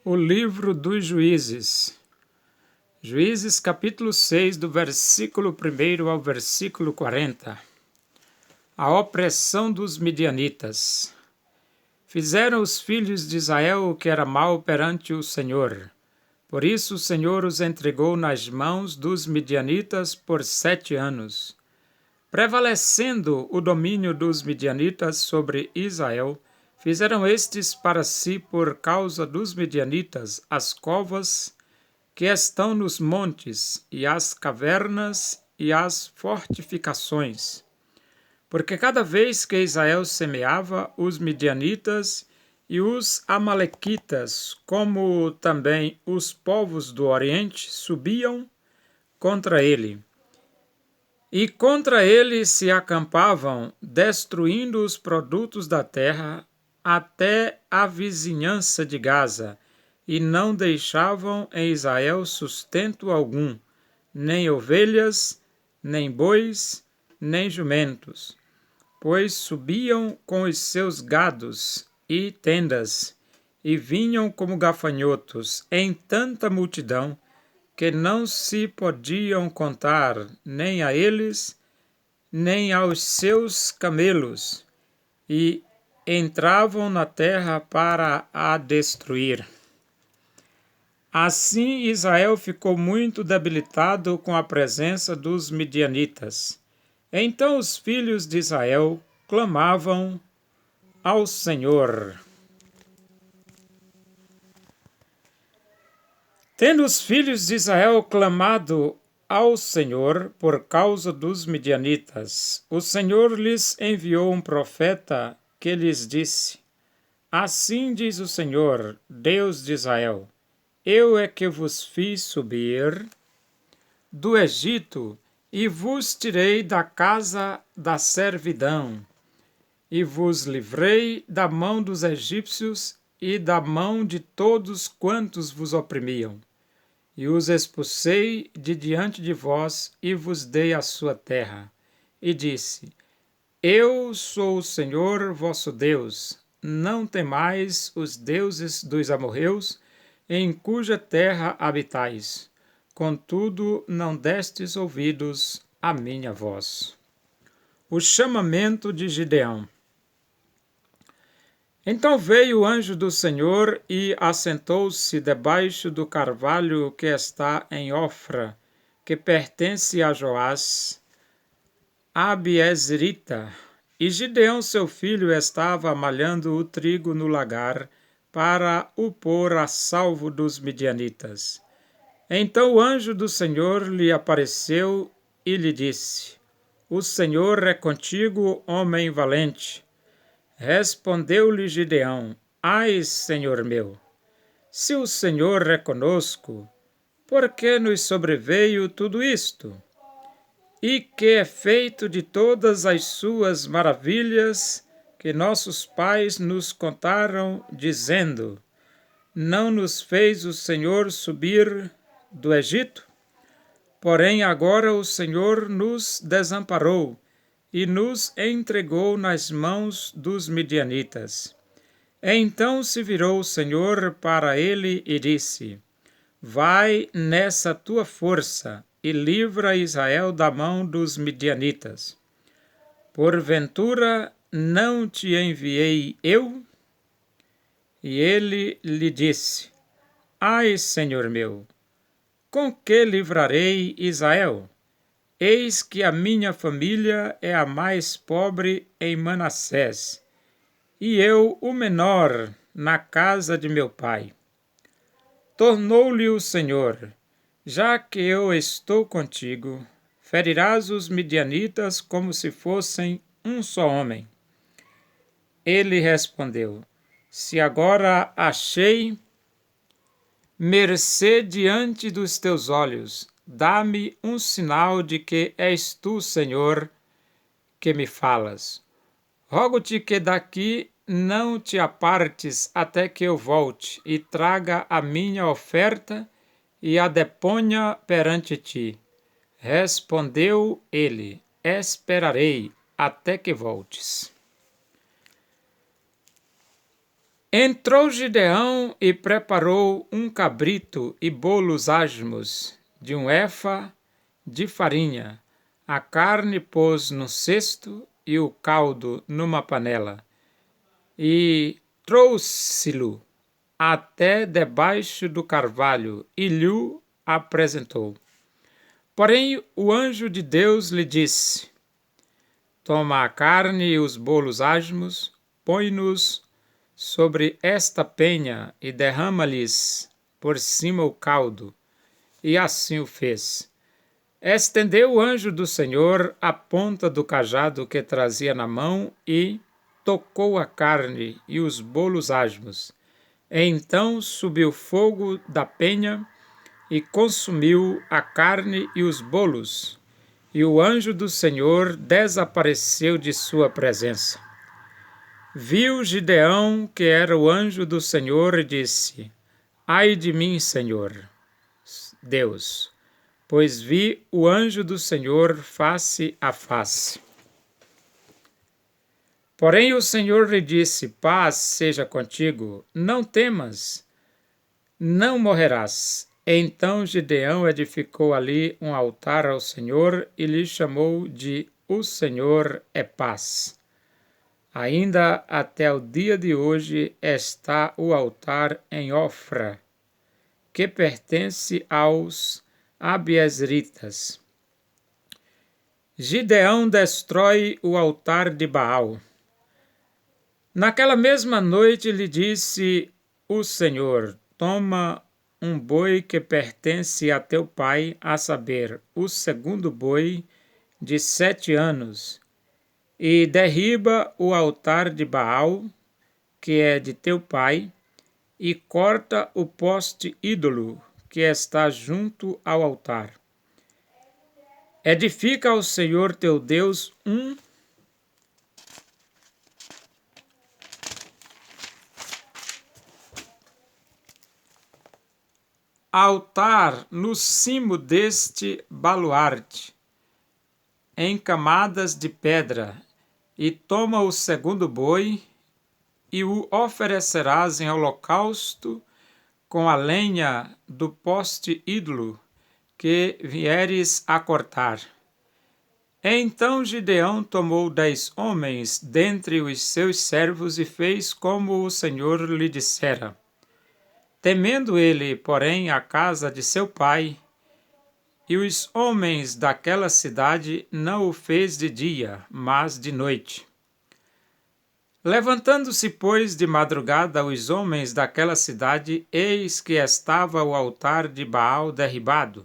O livro dos Juízes. Juízes capítulo 6, do versículo 1 ao versículo 40. A opressão dos midianitas. Fizeram os filhos de Israel o que era mal perante o Senhor. Por isso o Senhor os entregou nas mãos dos midianitas por 7 anos. Prevalecendo o domínio dos midianitas sobre Israel, fizeram estes para si, por causa dos midianitas, as covas que estão nos montes, e as cavernas e as fortificações. Porque cada vez que Israel semeava, os midianitas e os amalequitas, como também os povos do Oriente, subiam contra ele. E contra ele se acampavam, destruindo os produtos da terra até a vizinhança de Gaza, e não deixavam em Israel sustento algum, nem ovelhas, nem bois, nem jumentos, pois subiam com os seus gados e tendas, e vinham como gafanhotos em tanta multidão, que não se podiam contar nem a eles, nem aos seus camelos, e entravam na terra para a destruir. Assim Israel ficou muito debilitado com a presença dos midianitas. Então os filhos de Israel clamavam ao Senhor. Tendo os filhos de Israel clamado ao Senhor por causa dos midianitas, o Senhor lhes enviou um profeta que lhes disse: Assim diz o Senhor, Deus de Israel: Eu é que vos fiz subir do Egito e vos tirei da casa da servidão, e vos livrei da mão dos egípcios e da mão de todos quantos vos oprimiam. E os expulsei de diante de vós e vos dei a sua terra. E disse: Eu sou o Senhor vosso Deus, não temais os deuses dos amorreus, em cuja terra habitais. Contudo, não destes ouvidos à minha voz. O chamamento de Gideão. Então veio o anjo do Senhor e assentou-se debaixo do carvalho que está em Ofra, que pertence a Joás, Abiezrita. E Gideão, seu filho, estava malhando o trigo no lagar para o pôr a salvo dos midianitas. Então o anjo do Senhor lhe apareceu e lhe disse: O Senhor é contigo, homem valente. Respondeu-lhe Gideão: Ai, Senhor meu, se o Senhor é conosco, por que nos sobreveio tudo isto? E que é feito de todas as suas maravilhas que nossos pais nos contaram, dizendo: Não nos fez o Senhor subir do Egito? Porém agora o Senhor nos desamparou e nos entregou nas mãos dos midianitas. Então se virou o Senhor para ele e disse: Vai nessa tua força e livra Israel da mão dos midianitas. Porventura não te enviei eu? E ele lhe disse: Ai, Senhor meu, com que livrarei Israel? Eis que a minha família é a mais pobre em Manassés, e eu o menor na casa de meu pai. Tornou-lhe o Senhor: Já que eu estou contigo, ferirás os midianitas como se fossem um só homem. Ele respondeu: Se agora achei mercê diante dos teus olhos, dá-me um sinal de que és tu, Senhor, que me falas. Rogo-te que daqui não te apartes até que eu volte e traga a minha oferta e a deponha perante ti. Respondeu ele: Esperarei até que voltes. Entrou Gideão e preparou um cabrito e bolos asmos de um efa de farinha. A carne pôs num cesto e o caldo numa panela. E trouxe-lo até debaixo do carvalho e lhe apresentou. Porém, o anjo de Deus lhe disse: Toma a carne e os bolos asmos, põe-nos sobre esta penha e derrama-lhes por cima o caldo. E assim o fez. Estendeu o anjo do Senhor a ponta do cajado que trazia na mão e tocou a carne e os bolos asmos. Então subiu fogo da penha e consumiu a carne e os bolos. E o anjo do Senhor desapareceu de sua presença. Viu Gideão que era o anjo do Senhor e disse: Ai de mim, Senhor Deus, pois vi o anjo do Senhor face a face. Porém o Senhor lhe disse: Paz seja contigo, não temas, não morrerás. Então Gideão edificou ali um altar ao Senhor e lhe chamou de O Senhor é Paz. Ainda até o dia de hoje está o altar em Ofra, que pertence aos abiezritas. Gideão destrói o altar de Baal. Naquela mesma noite lhe disse o Senhor: Toma um boi que pertence a teu pai, a saber, o segundo boi de 7 anos, e derriba o altar de Baal, que é de teu pai, e corta o poste ídolo que está junto ao altar. Edifica ao Senhor teu Deus um altar no cimo deste baluarte, em camadas de pedra, e toma o segundo boi, e o oferecerás em holocausto com a lenha do poste ídolo que vieres a cortar. Então Gideão tomou 10 homens dentre os seus servos e fez como o Senhor lhe dissera. Temendo ele, porém, a casa de seu pai, e os homens daquela cidade, não o fez de dia, mas de noite. Levantando-se, pois, de madrugada os homens daquela cidade, eis que estava o altar de Baal derribado,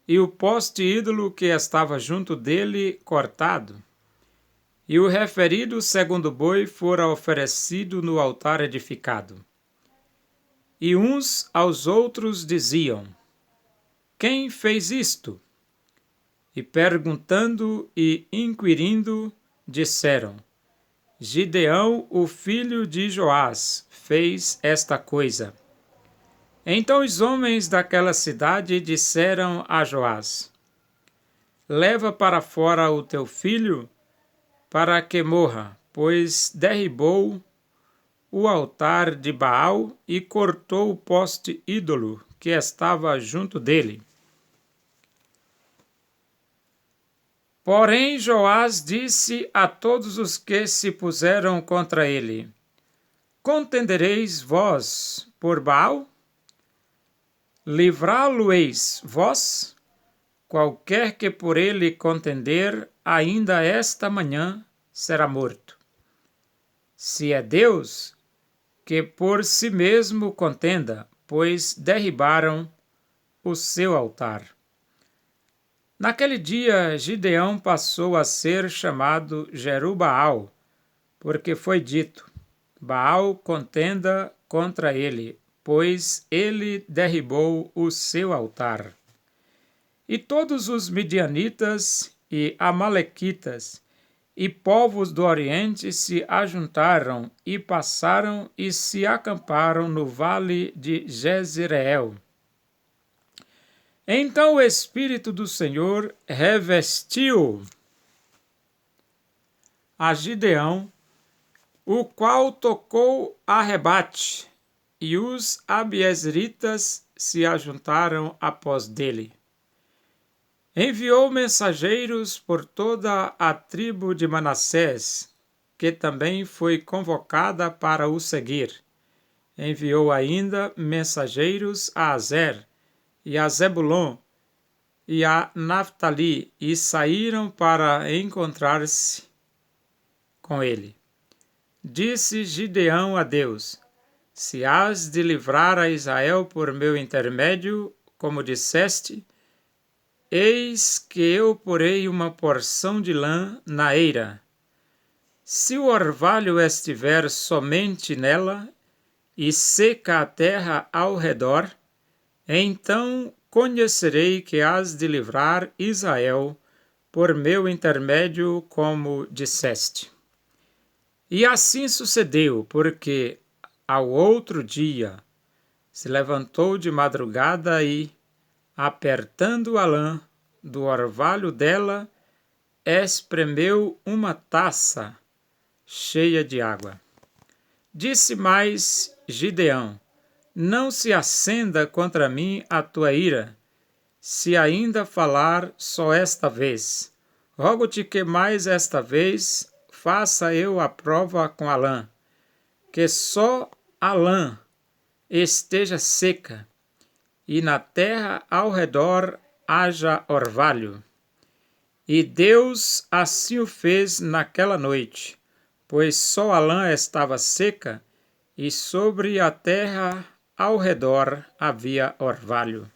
e o poste ídolo que estava junto dele cortado, e o referido segundo boi fora oferecido no altar edificado. E uns aos outros diziam: Quem fez isto? E perguntando e inquirindo, disseram: Gideão, o filho de Joás, fez esta coisa. Então os homens daquela cidade disseram a Joás: Leva para fora o teu filho, para que morra, pois derribou o altar de Baal e cortou o poste ídolo que estava junto dele. Porém Joás disse a todos os que se puseram contra ele: Contendereis vós por Baal? Livrá-lo-eis vós? Qualquer que por ele contender, ainda esta manhã será morto. Se é Deus, que por si mesmo contenda, pois derribaram o seu altar. Naquele dia, Gideão passou a ser chamado Jerubbaal, porque foi dito: Baal contenda contra ele, pois ele derribou o seu altar. E todos os midianitas e amalequitas e povos do Oriente se ajuntaram e passaram e se acamparam no vale de Jezreel. Então o Espírito do Senhor revestiu a Gideão, o qual tocou a rebate, e os abiezritas se ajuntaram após dele. Enviou mensageiros por toda a tribo de Manassés, que também foi convocada para o seguir. Enviou ainda mensageiros a Azer e a Zebulon e a Naftali, e saíram para encontrar-se com ele. Disse Gideão a Deus: se hás de livrar a Israel por meu intermédio, como disseste, eis que eu porei uma porção de lã na eira. Se o orvalho estiver somente nela, e seca a terra ao redor, então conhecerei que hás de livrar Israel por meu intermédio, como disseste. E assim sucedeu, porque ao outro dia se levantou de madrugada e, apertando a lã do orvalho dela, espremeu uma taça cheia de água. Disse mais Gideão: não se acenda contra mim a tua ira, se ainda falar só esta vez. Rogo-te que mais esta vez faça eu a prova com a lã, que só a lã esteja seca, e na terra ao redor haja orvalho. E Deus assim o fez naquela noite, pois só a lã estava seca, e sobre a terra ao redor havia orvalho.